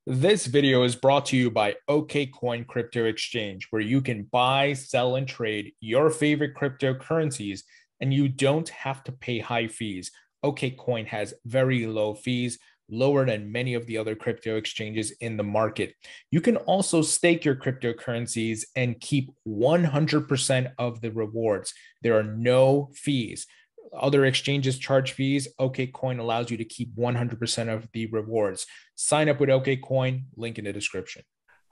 This video is brought to you by OKCoin Crypto Exchange, where you can buy, sell, and trade your favorite cryptocurrencies, and you don't have to pay high fees. OKCoin has very low fees, lower than many of the other crypto exchanges in the market. You can also stake your cryptocurrencies and keep 100% of the rewards. There are no fees. Other exchanges charge fees. OKCoin allows you to keep 100% of the rewards. Sign up with OKCoin, link in the description.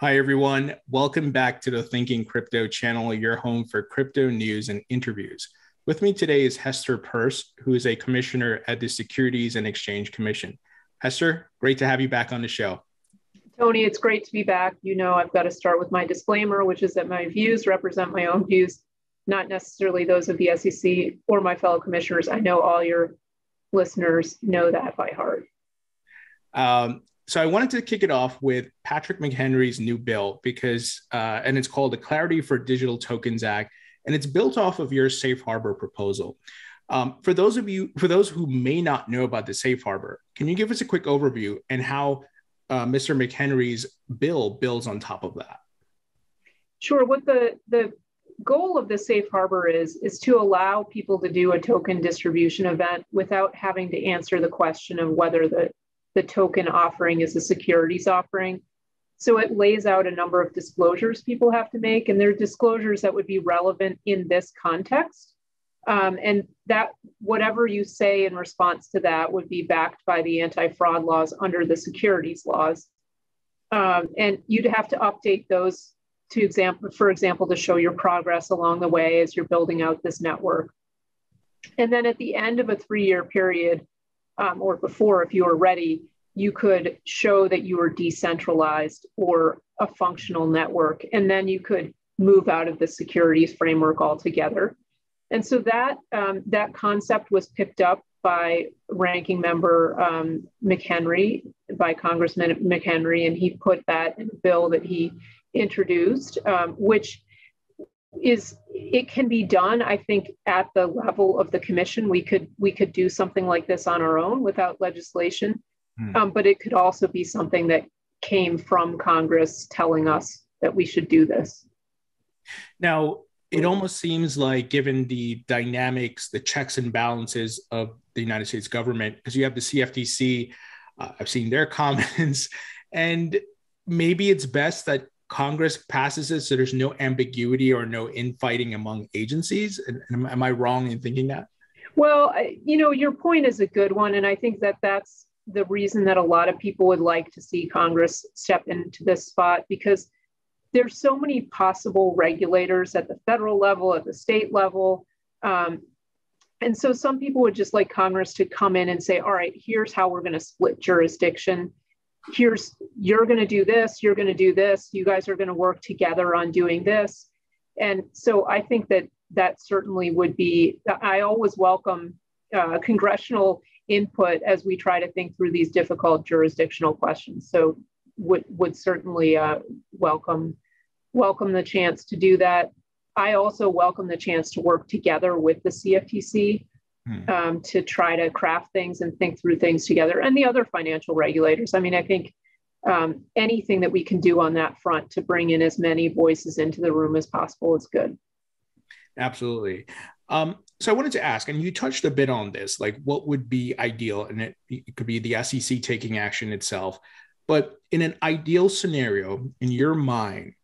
Hi, everyone. Welcome back to the Thinking Crypto channel, your home for crypto news and interviews. With me today is Hester Peirce, who is a commissioner at the Securities and Exchange Commission. Hester, great to have you back on the show. Tony, it's great to be back. You know, I've got to start with my disclaimer, which is that my views represent my own views, not necessarily those of the SEC or my fellow commissioners. I know all your listeners know that by heart. So I wanted to kick it off with Patrick McHenry's new bill and it's called the Clarity for Digital Tokens Act, and it's built off of your safe harbor proposal. For those who may not know about the safe harbor, can you give us a quick overview and how Mr. McHenry's bill builds on top of that? Sure. What the goal of the safe harbor is to allow people to do a token distribution event without having to answer the question of whether the token offering is a securities offering. So it lays out a number of disclosures people have to make, and they're disclosures that would be relevant in this context. And that whatever you say in response to that would be backed by the anti-fraud laws under the securities laws. And you'd have to update those for example, to show your progress along the way as you're building out this network. And then at the end of a 3-year period, or before, if you were ready, you could show that you were decentralized or a functional network, and then you could move out of the securities framework altogether. And so that concept was picked up by Ranking Member McHenry, by Congressman McHenry, and he put that in a bill that he introduced, which it can be done, I think, at the level of the commission. We could do something like this on our own without legislation, but it could also be something that came from Congress telling us that we should do this. Now, it almost seems like, given the dynamics, the checks and balances of the United States government, because you have the CFTC, I've seen their comments, and maybe it's best that Congress passes it so there's no ambiguity or no infighting among agencies. And am I wrong in thinking that? Well, you know, your point is a good one. And I think that that's the reason that a lot of people would like to see Congress step into this spot, because there's so many possible regulators at the federal level, at the state level. And so some people would just like Congress to come in and say, all right, here's how we're going to split jurisdiction. You're going to do this, you're going to do this, you guys are going to work together on doing this. And so I think that certainly would be, I always welcome congressional input as we try to think through these difficult jurisdictional questions. So would certainly welcome the chance to do that. I also welcome the chance to work together with the CFTC to try to craft things and think through things together, and the other financial regulators. I mean, I think anything that we can do on that front to bring in as many voices into the room as possible is good. Absolutely. So I wanted to ask, and you touched a bit on this, like what would be ideal, and it could be the SEC taking action itself, but in an ideal scenario, in your mind,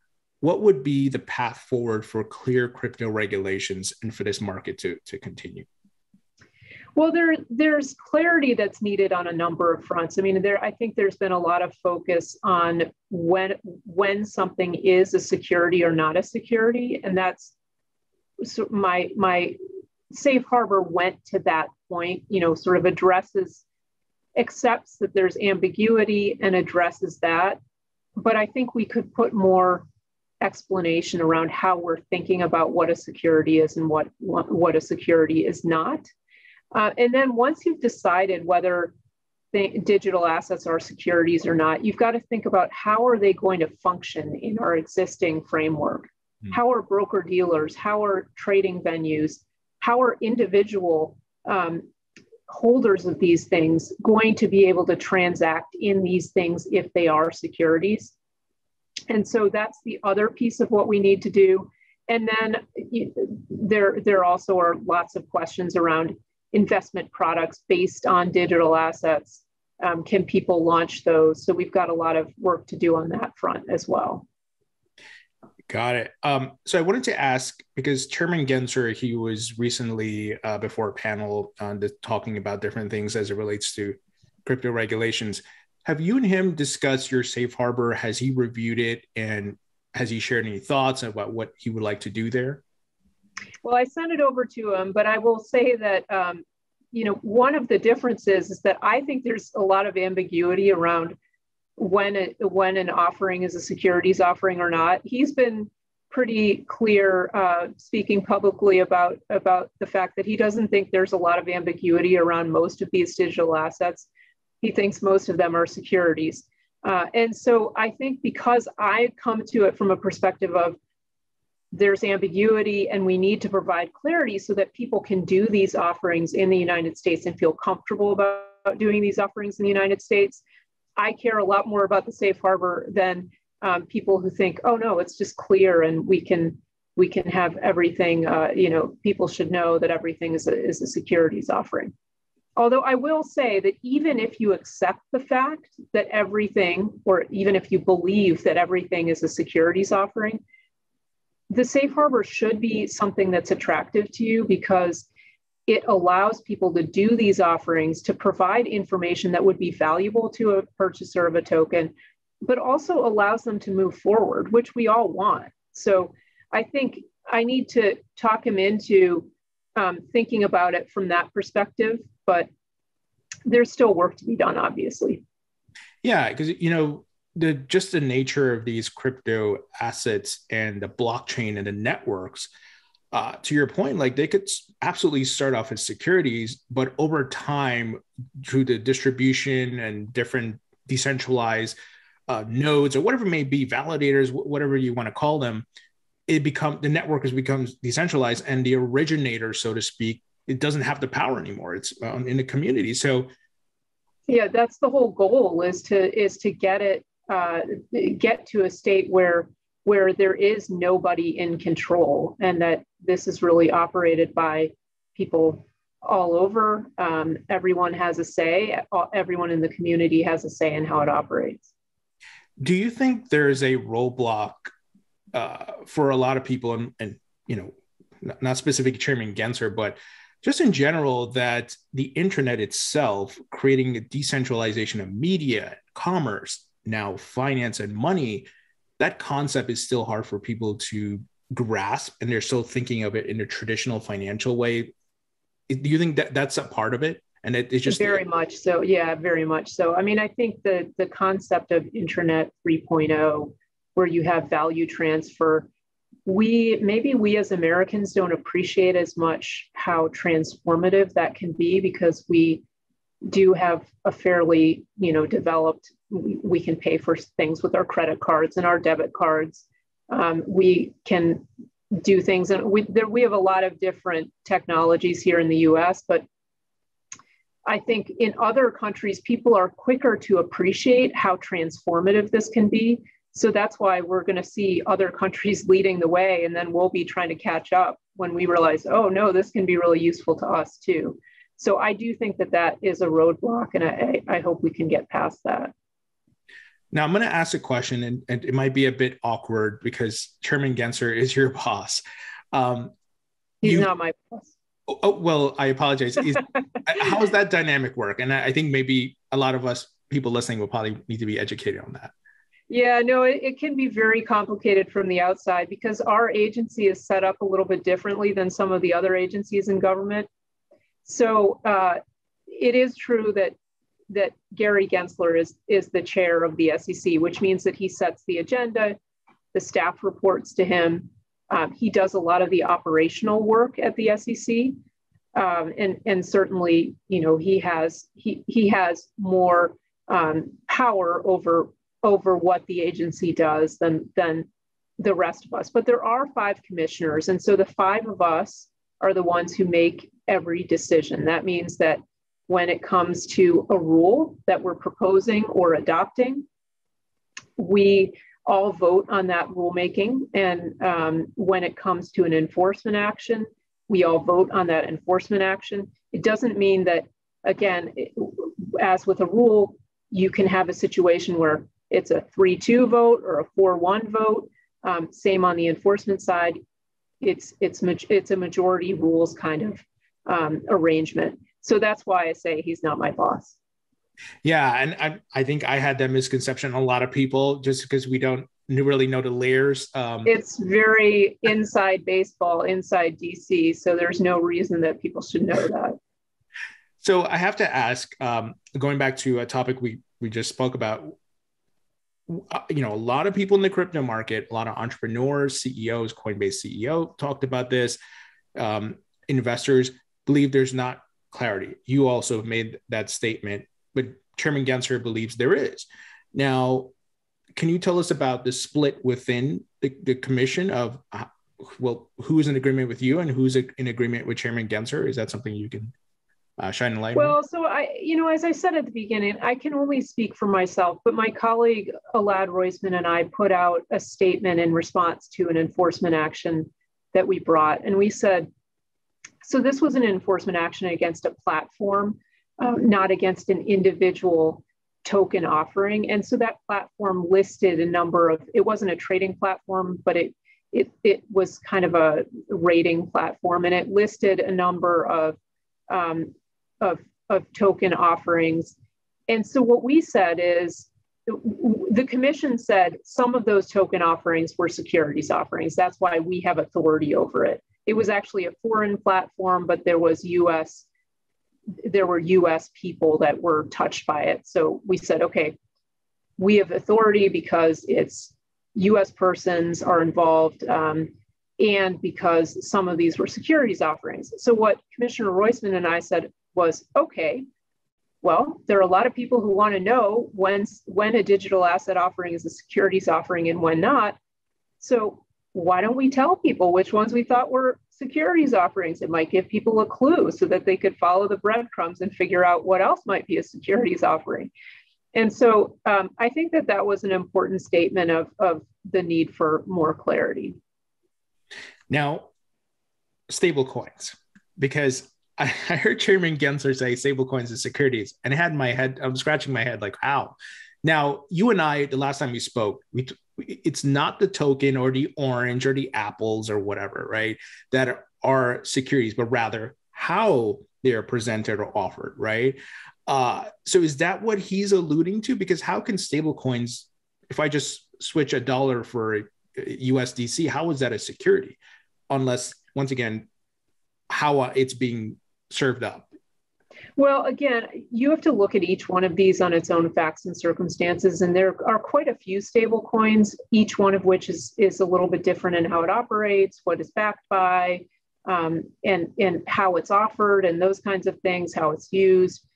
what would be the path forward for clear crypto regulations and for this market to continue? Well, there's clarity that's needed on a number of fronts. I mean, I think there's been a lot of focus on when something is a security or not a security, and that's my safe harbor went to that point. You know, sort of accepts that there's ambiguity and addresses that, but I think we could put more explanation around how we're thinking about what a security is and what a security is not. And then once you've decided whether digital assets are securities or not, you've got to think about how are they going to function in our existing framework? How are broker dealers? How are trading venues? How are individual holders of these things going to be able to transact in these things if they are securities? And so that's the other piece of what we need to do. And then there also are lots of questions around investment products based on digital assets. Can people launch those? So we've got a lot of work to do on that front as well. Got it. So I wanted to ask, because Chairman Gensler, he was recently before a panel talking about different things as it relates to crypto regulations. Have you and him discussed your safe harbor? Has he reviewed it, and has he shared any thoughts about what he would like to do there? Well, I sent it over to him, but I will say that one of the differences is that I think there's a lot of ambiguity around when an offering is a securities offering or not. He's been pretty clear, speaking publicly about the fact that he doesn't think there's a lot of ambiguity around most of these digital assets. He thinks most of them are securities. And so I think because I come to it from a perspective of there's ambiguity and we need to provide clarity so that people can do these offerings in the United States and feel comfortable about doing these offerings in the United States, I care a lot more about the safe harbor than people who think, oh no, it's just clear and we can have everything. People should know that everything is a securities offering. Although I will say that even if you accept the fact that everything, or even if you believe that everything is a securities offering, the safe harbor should be something that's attractive to you because it allows people to do these offerings to provide information that would be valuable to a purchaser of a token, but also allows them to move forward, which we all want. So I think I need to talk him into thinking about it from that perspective, but there's still work to be done, obviously. Yeah, because, just the nature of these crypto assets and the blockchain and the networks, to your point, like they could absolutely start off as securities, but over time, through the distribution and different decentralized nodes or whatever it may be, validators, whatever you want to call them, the network becomes decentralized, and the originator, so to speak, it doesn't have the power anymore. It's in the community. So, yeah, that's the whole goal: is to get it get to a state where there is nobody in control, and that this is really operated by people all over. Everyone has a say. Everyone in the community has a say in how it operates. Do you think there is a roadblock for a lot of people, and not specific to Chairman Gensler, but just in general, that the internet itself, creating a decentralization of media, commerce, now finance and money, that concept is still hard for people to grasp, and they're still thinking of it in a traditional financial way? Do you think that that's a part of it? And it's just very much so. Yeah, very much so. I mean, I think the concept of Internet 3.0, where you have value transfer, we as Americans don't appreciate as much how transformative that can be, because we do have a fairly, developed, we can pay for things with our credit cards and our debit cards. We can do things, and we have a lot of different technologies here in the US, but I think in other countries, people are quicker to appreciate how transformative this can be. So that's why we're going to see other countries leading the way, and then we'll be trying to catch up when we realize, oh no, this can be really useful to us too. So I do think that is a roadblock, and I hope we can get past that. Now I'm going to ask a question, and it might be a bit awkward because Chairman Gensler is your boss. He's not my boss. Oh, well, I apologize. How does that dynamic work? And I think maybe a lot of us people listening will probably need to be educated on that. Yeah, no, it can be very complicated from the outside because our agency is set up a little bit differently than some of the other agencies in government. So it is true that Gary Gensler is the chair of the SEC, which means that he sets the agenda, the staff reports to him. He does a lot of the operational work at the SEC, and certainly, he has more power over what the agency does than the rest of us. But there are 5 commissioners, and so the 5 of us are the ones who make every decision. That means that when it comes to a rule that we're proposing or adopting. We all vote on that rulemaking. And when it comes to an enforcement action, we all vote on that enforcement action. It doesn't mean that, again, as with a rule, you can have a situation where it's a 3-2 vote or a 4-1 vote. Same on the enforcement side. It's a majority rules kind of arrangement. So that's why I say he's not my boss. Yeah, and I think I had that misconception. A lot of people, just because we don't really know the layers. It's very inside baseball, inside DC. So there's no reason that people should know that. So I have to ask, going back to a topic we just spoke about, a lot of people in the crypto market, a lot of entrepreneurs, CEOs, Coinbase CEO talked about this. Investors believe there's not clarity. You also made that statement, but Chairman Gensler believes there is. Now, can you tell us about the split within the commission of, who is in agreement with you and who's in agreement with Chairman Gensler? Is that something you can shine a light on? Well, so as I said at the beginning, I can only speak for myself, but my colleague Elad Roisman and I put out a statement in response to an enforcement action that we brought. And we said, so this was an enforcement action against a platform, not against an individual token offering. And so that platform listed a number of, it wasn't a trading platform, but it was kind of a rating platform, and it listed a number of token offerings. And so what we said is, the commission said some of those token offerings were securities offerings. That's why we have authority over it. It was actually a foreign platform, but there were US people that were touched by it. So we said, okay, we have authority because it's US persons are involved, and because some of these were securities offerings. So what Commissioner Roisman and I said was, okay, well, there are a lot of people who want to know when a digital asset offering is a securities offering and when not. So why don't we tell people which ones we thought were securities offerings? It might give people a clue so that they could follow the breadcrumbs and figure out what else might be a securities offering. And so I think that was an important statement of the need for more clarity. Now, stablecoins, because I heard Chairman Gensler say stablecoins is securities, and I'm scratching my head like, how? Now, you and I, the last time we spoke, it's not the token or the orange or the apples or whatever, right, that are securities, but rather how they are presented or offered, right? So is that what he's alluding to? Because how can stablecoins, if I just switch $1 for USDC, how is that a security? Unless, once again, how it's being served up. Well, again, you have to look at each one of these on its own facts and circumstances. And there are quite a few stable coins, each one of which is a little bit different in how it operates, what is backed by, and how it's offered, and those kinds of things, how it's used.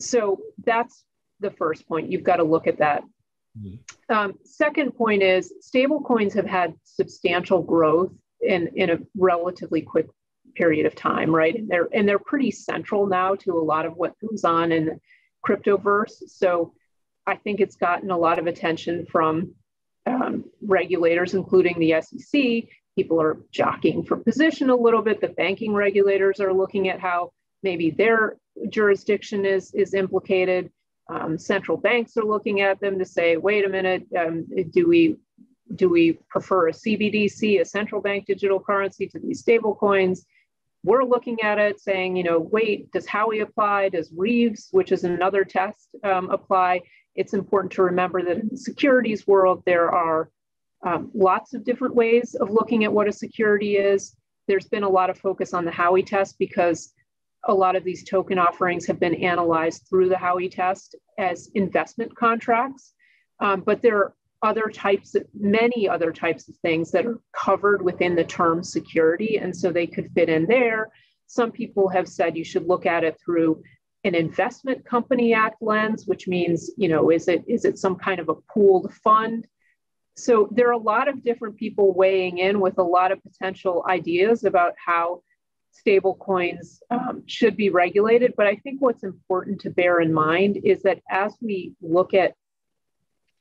So that's the first point. You've got to look at that. Mm-hmm. Second point is stable coins have had substantial growth in a relatively quick period of time, right? And they're pretty central now to a lot of what goes on in the cryptoverse. So I think it's gotten a lot of attention from regulators, including the SEC. People are jockeying for position a little bit. The banking regulators are looking at how maybe their jurisdiction is implicated. Central banks are looking at them to say, wait a minute, do we prefer a CBDC, a central bank digital currency, to these stable coins? We're looking at it saying, wait, does Howey apply? Does Reeves, which is another test, apply? It's important to remember that in the securities world, there are lots of different ways of looking at what a security is. There's been a lot of focus on the Howey test because a lot of these token offerings have been analyzed through the Howey test as investment contracts. But there are many other types of things that are covered within the term security, and so they could fit in there. Some people have said you should look at it through an Investment Company Act lens, which means, is it some kind of a pooled fund? So there are a lot of different people weighing in with a lot of potential ideas about how stablecoins should be regulated. But I think what's important to bear in mind is that as we look at,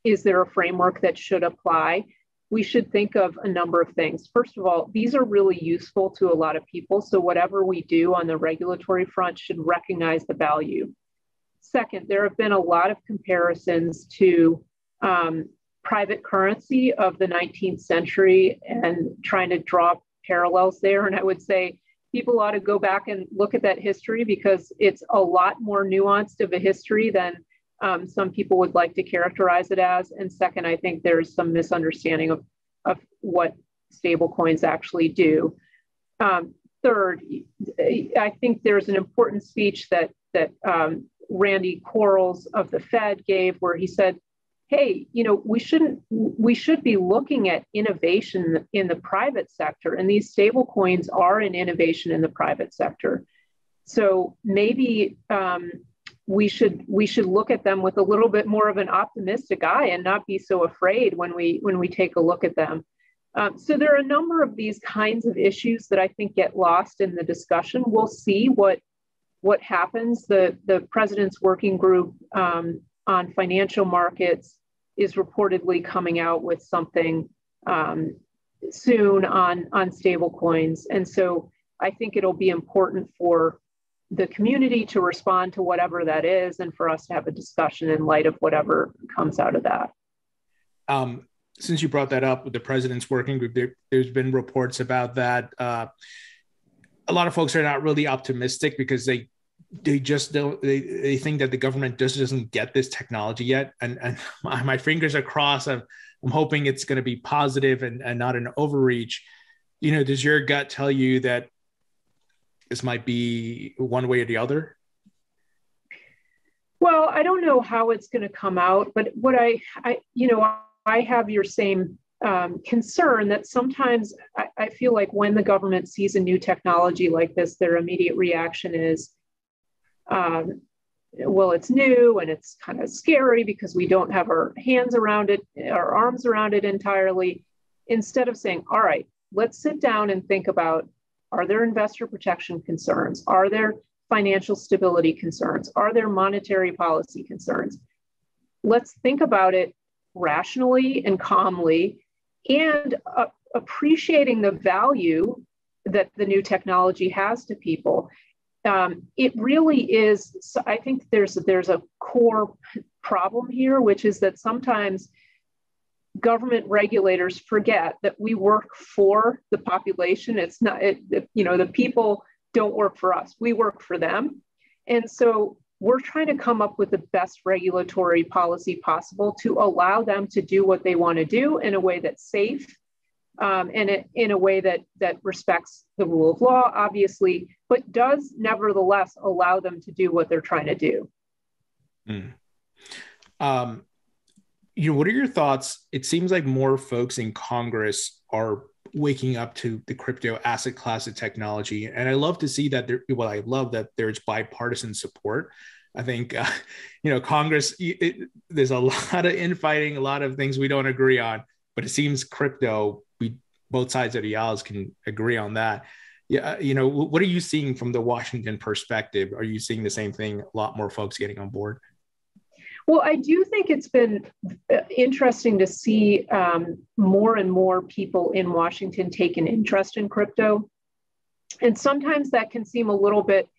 is there a framework that should apply? We should think of a number of things. First of all, these are really useful to a lot of people. So whatever we do on the regulatory front should recognize the value. Second, there have been a lot of comparisons to private currency of the 19th century and trying to draw parallels there. And I would say people ought to go back and look at that history because it's a lot more nuanced of a history than some people would like to characterize it as. And second, I think there's some misunderstanding of what stablecoins actually do. Third, I think there's an important speech that Randy Quarles of the Fed gave where he said, hey, we should be looking at innovation in the private sector, and these stablecoins are an innovation in the private sector. So maybe we should look at them with a little bit more of an optimistic eye and not be so afraid when we take a look at them. So there are a number of these kinds of issues that I think get lost in the discussion. We'll see what happens. The president's working group on financial markets is reportedly coming out with something soon on stablecoins. And so I think it'll be important for the community to respond to whatever that is and for us to have a discussion in light of whatever comes out of that. Since you brought that up with the president's working group, there's been reports about that. A lot of folks are not really optimistic because they just don't, they think that the government just doesn't get this technology yet. And my fingers are crossed. I'm hoping it's going to be positive and not an overreach. Does your gut tell you that this might be one way or the other? Well, I don't know how it's going to come out, but what I have your same concern that sometimes I feel like when the government sees a new technology like this, their immediate reaction is, well, it's new and it's kind of scary because we don't have our hands around it, our arms around it entirely, instead of saying, all right, let's sit down and think about, are there investor protection concerns? Are there financial stability concerns? Are there monetary policy concerns? Let's think about it rationally and calmly and appreciating the value that the new technology has to people. It really is, so I think there's a core problem here, which is that sometimes government regulators forget that we work for the population. It's not, the people don't work for us, we work for them. And so we're trying to come up with the best regulatory policy possible to allow them to do what they want to do in a way that's safe and in a way that respects the rule of law, obviously, but does nevertheless allow them to do what they're trying to do. What are your thoughts? It seems like more folks in Congress are waking up to the crypto asset class of technology. And I love to see that I love that there's bipartisan support. I think, Congress, there's a lot of infighting, a lot of things we don't agree on, but it seems crypto, both sides of the aisles can agree on that. Yeah. What are you seeing from the Washington perspective? Are you seeing the same thing? A lot more folks getting on board? Well, I do think it's been interesting to see more and more people in Washington take an interest in crypto. And sometimes that can seem a little bit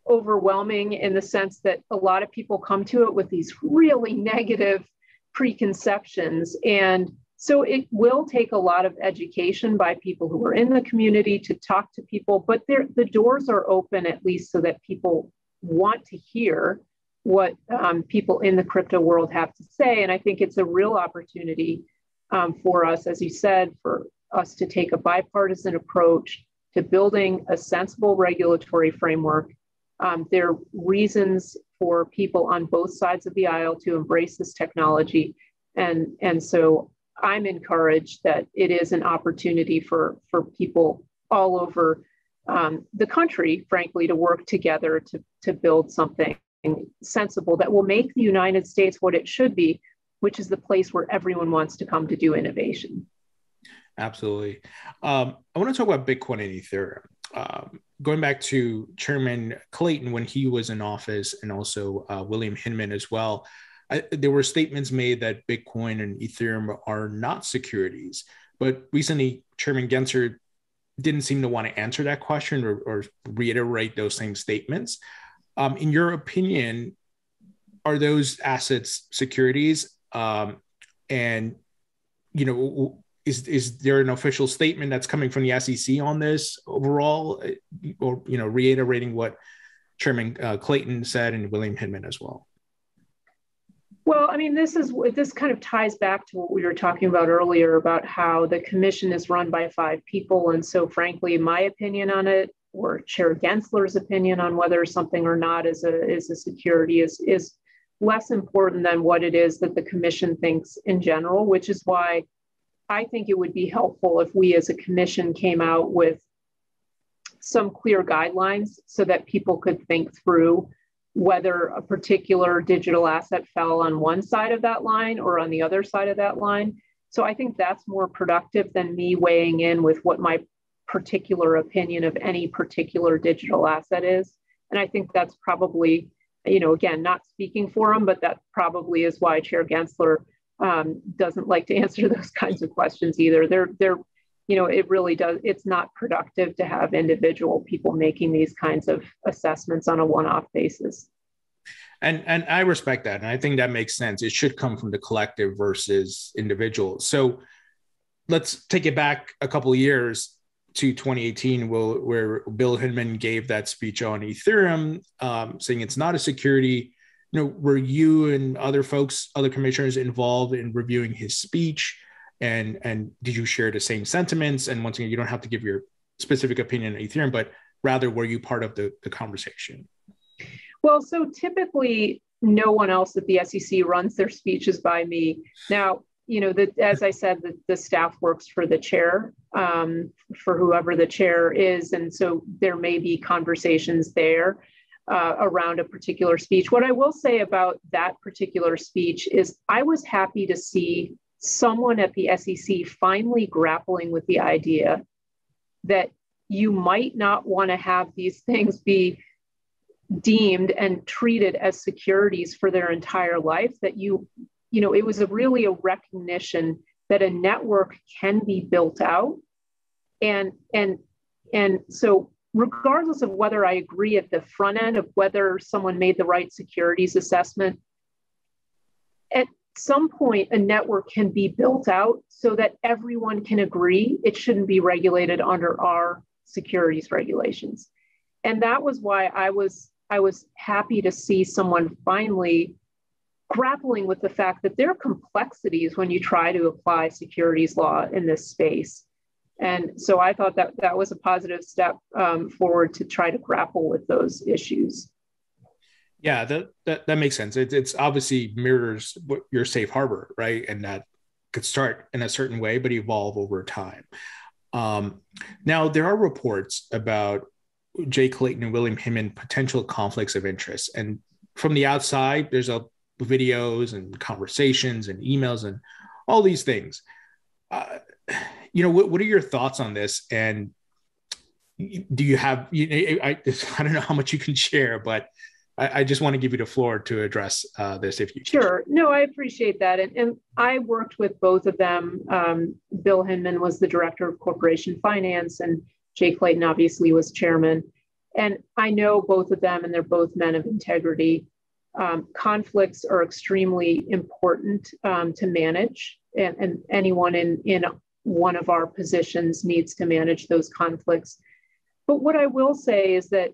overwhelming in the sense that a lot of people come to it with these really negative preconceptions. And so it will take a lot of education by people who are in the community to talk to people, but the doors are open at least so that people want to hear what people in the crypto world have to say. And I think it's a real opportunity for us, as you said, for us to take a bipartisan approach to building a sensible regulatory framework. There are reasons for people on both sides of the aisle to embrace this technology. And so I'm encouraged that it is an opportunity for people all over the country, frankly, to work together to build something sensible that will make the United States what it should be, which is the place where everyone wants to come to do innovation. Absolutely. I want to talk about Bitcoin and Ethereum. going back to Chairman Clayton when he was in office, and also William Hinman as well, there were statements made that Bitcoin and Ethereum are not securities. But recently, Chairman Gensler didn't seem to want to answer that question or reiterate those same statements. In your opinion, are those assets securities? And, you know, is there an official statement that's coming from the SEC on this overall, or, you know, reiterating what Chairman Clayton said and William Hinman as well? Well, I mean, this kind of ties back to what we were talking about earlier about how the commission is run by 5 people. And so frankly, my opinion on it, or Chair Gensler's opinion on whether something or not is a security is less important than what it is that the commission thinks in general, which is why I think it would be helpful if we as a commission came out with some clear guidelines so that people could think through whether a particular digital asset fell on one side of that line or on the other side of that line. So I think that's more productive than me weighing in with what my particular opinion of any particular digital asset is. And I think that's probably, you know, again, not speaking for him, but that probably is why Chair Gensler doesn't like to answer those kinds of questions either. They're, you know, it really does. It's not productive to have individual people making these kinds of assessments on a one-off basis. And I respect that. And I think that makes sense. It should come from the collective versus individual. So let's take it back a couple of years to 2018, where Bill Hinman gave that speech on Ethereum, saying it's not a security. You know, were you and other folks, other commissioners involved in reviewing his speech? And did you share the same sentiments? And once again, you don't have to give your specific opinion on Ethereum, but rather, were you part of the conversation? Well, so typically, no one else at the SEC runs their speeches by me. Now, you know, as I said, the staff works for the chair, for whoever the chair is. And so there may be conversations there around a particular speech. What I will say about that particular speech is I was happy to see someone at the SEC finally grappling with the idea that you might not want to have these things be deemed and treated as securities for their entire life, that you know, it was really a recognition that a network can be built out. And so regardless of whether I agree at the front end of whether someone made the right securities assessment, at some point, a network can be built out so that everyone can agree it shouldn't be regulated under our securities regulations. And that was why I was happy to see someone finally grappling with the fact that there are complexities when you try to apply securities law in this space. And so I thought that was a positive step forward to try to grapple with those issues. Yeah, that makes sense. It's obviously mirrors your safe harbor, right? And that could start in a certain way, but evolve over time. Now, there are reports about Jay Clayton and William Hinman potential conflicts of interest. And from the outside, there's videos and conversations and emails and all these things. You know, what are your thoughts on this? And do you have, I don't know how much you can share, but I just want to give you the floor to address this if you can. Sure. No, I appreciate that. And I worked with both of them. Bill Hinman was the director of corporation finance, and Jay Clayton obviously was chairman. And I know both of them, and they're both men of integrity. Conflicts are extremely important to manage, and anyone in one of our positions needs to manage those conflicts. But what I will say is that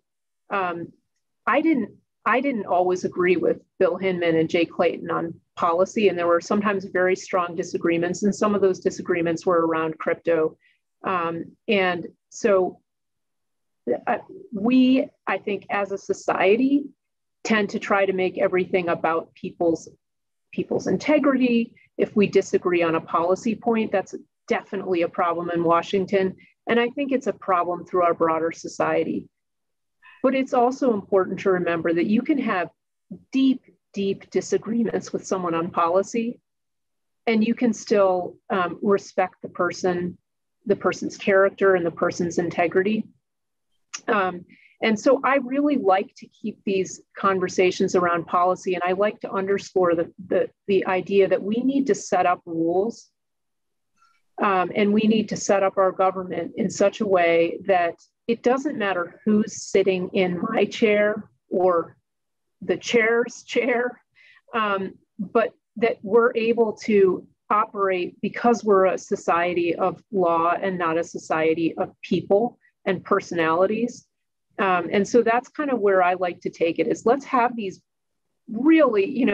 I didn't always agree with Bill Hinman and Jay Clayton on policy, and there were sometimes very strong disagreements, and some of those disagreements were around crypto. And so we, I think, as a society, tend to try to make everything about people's integrity. If we disagree on a policy point, that's definitely a problem in Washington. And I think it's a problem through our broader society. But it's also important to remember that you can have deep, deep disagreements with someone on policy, and you can still respect the person's character and the person's integrity. And so I really like to keep these conversations around policy, and I like to underscore the idea that we need to set up rules, and we need to set up our government in such a way that it doesn't matter who's sitting in my chair or the chair's chair, but that we're able to operate because we're a society of law and not a society of people and personalities. And so that's kind of where I like to take it, is let's have these really,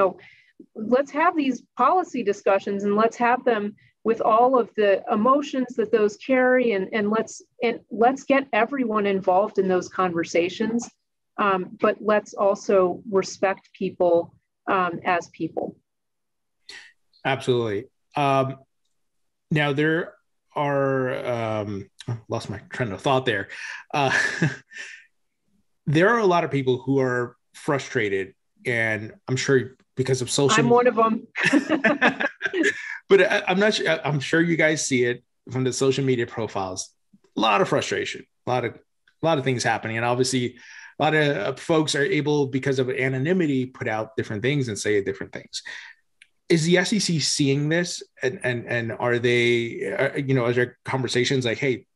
let's have these policy discussions, and let's have them with all of the emotions that those carry, and let's get everyone involved in those conversations. But let's also respect people as people. Absolutely. Now there are, lost my train of thought there. There are a lot of people who are frustrated, and I'm sure because of social. I'm one of them. But I'm not sure. I'm sure you guys see it from the social media profiles. A lot of frustration, a lot of things happening, and obviously, a lot of folks are able, because of anonymity, put out different things and say different things. Is the SEC seeing this, and are they, are there conversations like, hey,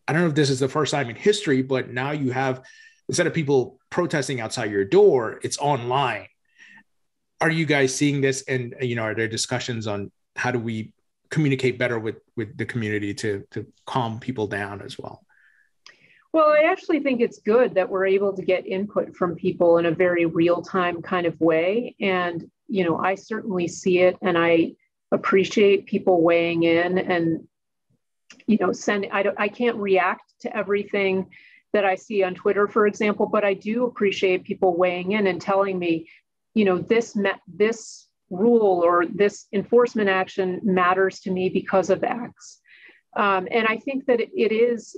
I don't know if this is the first time in history, but now you have, instead of people protesting outside your door, it's online. Are you guys seeing this? And, are there discussions on how do we communicate better with the community to calm people down as well? Well, I actually think it's good that we're able to get input from people in a very real-time kind of way. And, I certainly see it, and I appreciate people weighing in and, I can't react to everything that I see on Twitter, for example, but I do appreciate people weighing in and telling me, this rule or this enforcement action matters to me because of X. And I think that it is,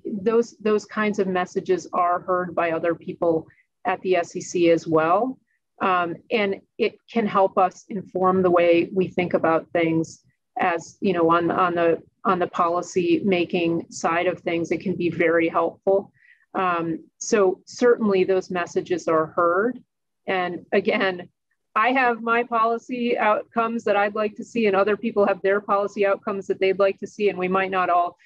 those kinds of messages are heard by other people at the SEC as well. And it can help us inform the way we think about things, as on the policy making side of things. It can be very helpful. So certainly those messages are heard. And again, I have my policy outcomes that I'd like to see, and other people have their policy outcomes that they'd like to see, and we might not all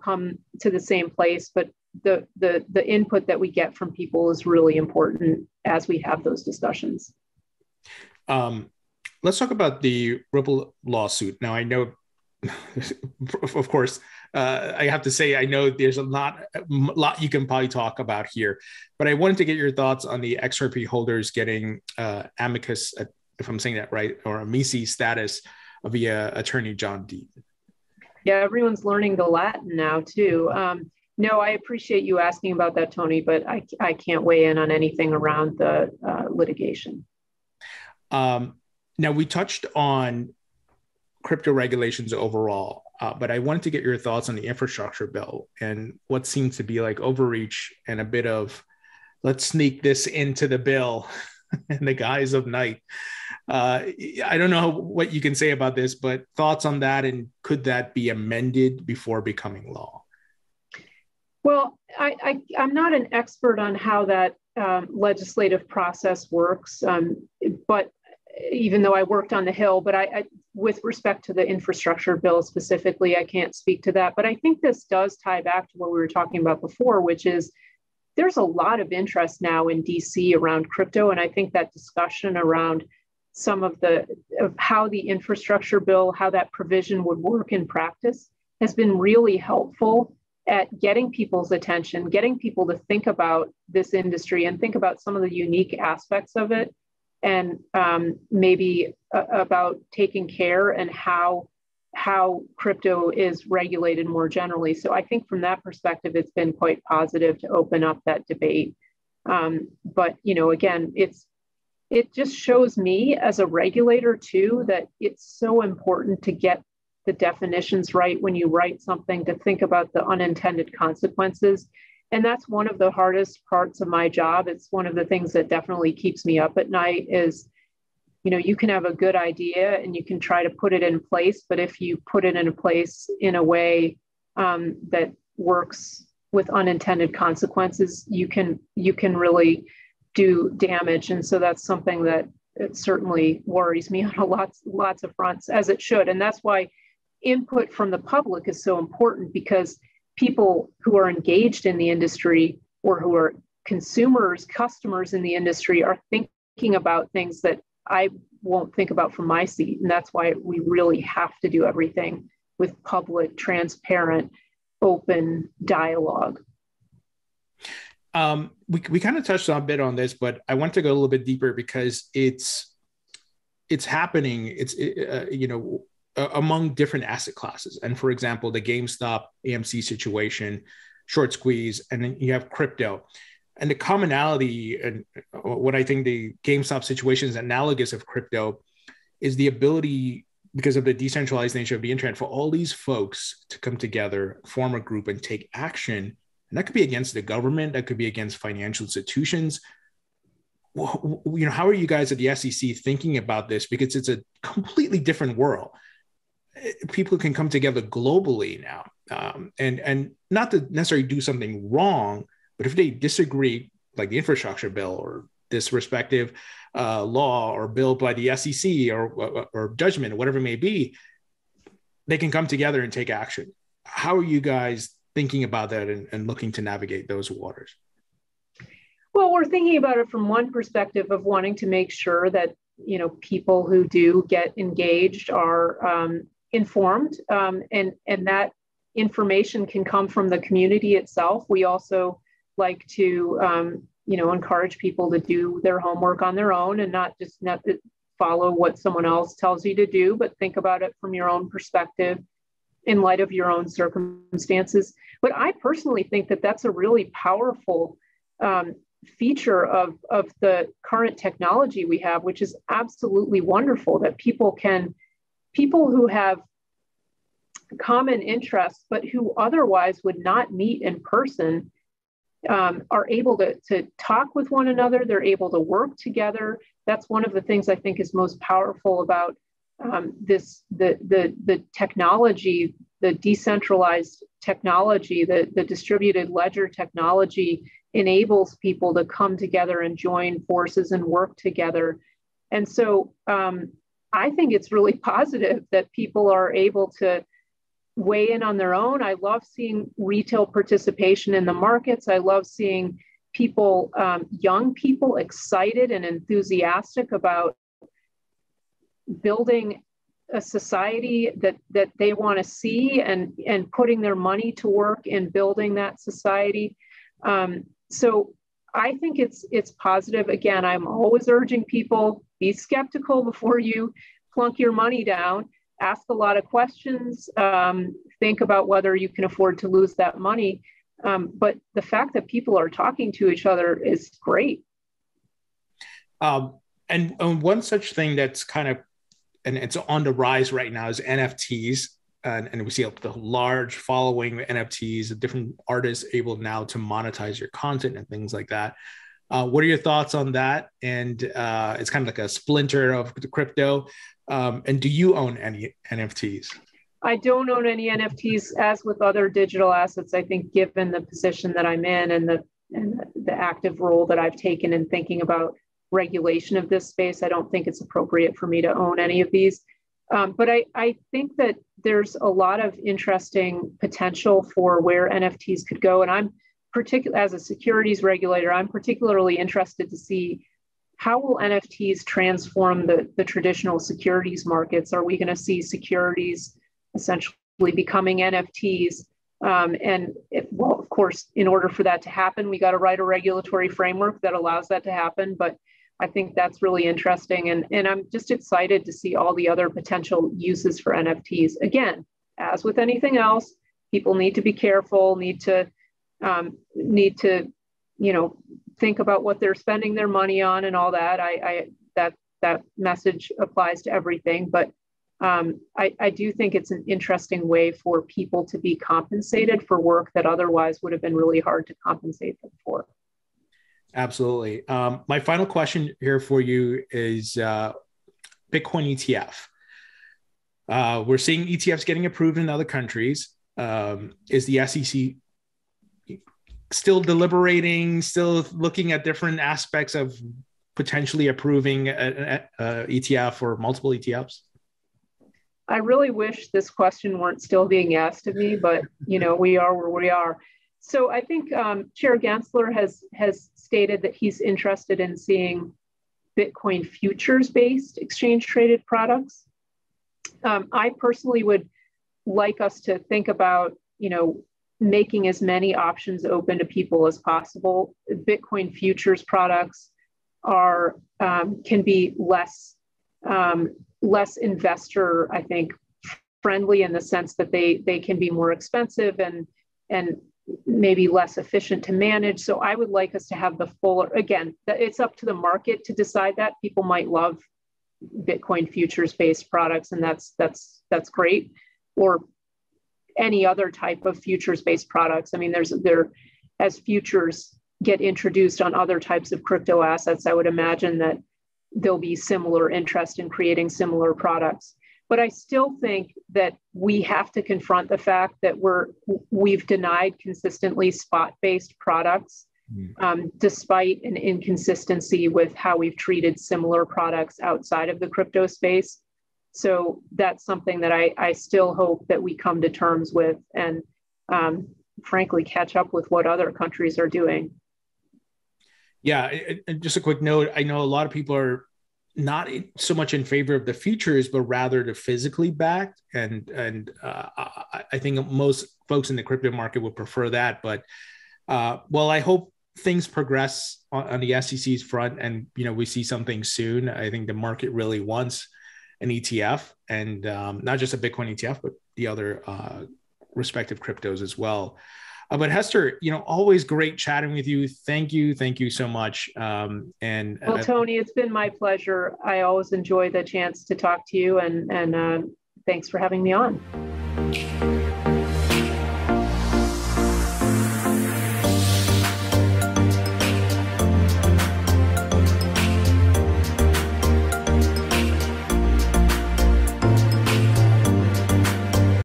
come to the same place, but the input that we get from people is really important as we have those discussions. Let's talk about the Ripple lawsuit. Now, I know, of course, I have to say, I know there's a lot you can probably talk about here, but I wanted to get your thoughts on the XRP holders getting amicus, if I'm saying that right, or amici status via attorney John Dean. Yeah, everyone's learning the Latin now too. No, I appreciate you asking about that, Tony, but I can't weigh in on anything around the litigation. Now, we touched on crypto regulations overall, but I wanted to get your thoughts on the infrastructure bill and what seems to be like overreach and a bit of, let's sneak this into the bill in the guise of night. I don't know what you can say about this, but thoughts on that, and could that be amended before becoming law? Well, I'm not an expert on how that legislative process works, but even though I worked on the Hill, but I with respect to the infrastructure bill specifically, I can't speak to that. But I think this does tie back to what we were talking about before, which is there's a lot of interest now in DC around crypto. And I think that discussion around some of how the infrastructure bill, how that provision would work in practice has been really helpful at getting people's attention, getting people to think about this industry and think about some of the unique aspects of it, and maybe about taking care and how crypto is regulated more generally. So I think from that perspective, it's been quite positive to open up that debate. But again, it just shows me as a regulator too that it's so important to get the definitions right when you write something, to think about the unintended consequences. And that's one of the hardest parts of my job. It's one of the things that definitely keeps me up at night is, you can have a good idea and you can try to put it in place, but if you put it in place in a way that works with unintended consequences, you can really do damage. And so that's something that it certainly worries me on lots of fronts, as it should. And that's why input from the public is so important, because people who are engaged in the industry or who are customers in the industry are thinking about things that I won't think about from my seat. And that's why we really have to do everything with public, transparent, open dialogue. We kind of touched on a bit on this, but I want to go a little bit deeper because it's happening. Among different asset classes. And for example, the GameStop AMC situation, short squeeze, and then you have crypto. And the commonality, and what I think the GameStop situation is analogous of crypto, is the ability, because of the decentralized nature of the internet, for all these folks to come together, form a group, and take action. And that could be against the government, that could be against financial institutions. How are you guys at the SEC thinking about this? Because it's a completely different world. People can come together globally now, and not to necessarily do something wrong, but if they disagree, like the infrastructure bill or this respective law or bill by the SEC or judgment or whatever it may be, they can come together and take action. How are you guys thinking about that and looking to navigate those waters? Well, we're thinking about it from one perspective of wanting to make sure that people who do get engaged are informed, and that information can come from the community itself. We also like to encourage people to do their homework on their own and not follow what someone else tells you to do, but think about it from your own perspective in light of your own circumstances. But I personally think that that's a really powerful feature of the current technology we have, which is absolutely wonderful, that people who have common interests, but who otherwise would not meet in person, are able to talk with one another. They're able to work together. That's one of the things I think is most powerful about the technology, the decentralized technology, the distributed ledger technology enables people to come together and join forces and work together. And so I think it's really positive that people are able to weigh in on their own. I love seeing retail participation in the markets. I love seeing people, young people, excited and enthusiastic about building a society that they want to see and putting their money to work in building that society. So I think it's positive. Again, I'm always urging people, be skeptical before you plunk your money down. Ask a lot of questions, think about whether you can afford to lose that money. But the fact that people are talking to each other is great. And one such thing that's kind of, and it's on the rise right now, is NFTs. And we see the large following of NFTs, different artists able now to monetize your content and things like that. What are your thoughts on that? And it's kind of like a splinter of the crypto. And do you own any NFTs? I don't own any NFTs. As with other digital assets, I think given the position that I'm in and the active role that I've taken in thinking about regulation of this space, I don't think it's appropriate for me to own any of these. But I think that there's a lot of interesting potential for where NFTs could go. And I'm as a securities regulator, I'm particularly interested to see how will NFTs transform the traditional securities markets. Are we going to see securities essentially becoming NFTs? Well, of course, in order for that to happen, we got to write a regulatory framework that allows that to happen. But I think that's really interesting. And I'm just excited to see all the other potential uses for NFTs. Again, as with anything else, people need to be careful, need to think about what they're spending their money on and all that. That message applies to everything. But I do think it's an interesting way for people to be compensated for work that otherwise would have been really hard to compensate them for. Absolutely. My final question here for you is Bitcoin ETF. We're seeing ETFs getting approved in other countries. Is the SEC still deliberating, still looking at different aspects of potentially approving an ETF or multiple ETFs? I really wish this question weren't still being asked of me, but we are where we are. So I think Chair Gensler has stated that he's interested in seeing Bitcoin futures-based exchange-traded products. I personally would like us to think about, making as many options open to people as possible. Bitcoin futures products can be less investor, I think, friendly in the sense that they can be more expensive and maybe less efficient to manage. So I would like us to have the fuller, again, it's up to the market to decide that. People might love Bitcoin futures-based products, and that's great, or any other type of futures-based products. I mean, as futures get introduced on other types of crypto assets, I would imagine that there'll be similar interest in creating similar products. But I still think that we have to confront the fact that we've denied consistently spot-based products, despite an inconsistency with how we've treated similar products outside of the crypto space. So that's something that I still hope that we come to terms with and frankly catch up with what other countries are doing. Yeah, just a quick note. I know a lot of people are not so much in favor of the futures, but rather the physically backed. And I think most folks in the crypto market would prefer that. But well, I hope things progress on the SEC's front, and we see something soon. I think the market really wants an ETF, and not just a Bitcoin ETF, but the other respective cryptos as well. But Hester, always great chatting with you. Thank you so much. Well, Tony, it's been my pleasure. I always enjoy the chance to talk to you, and thanks for having me on.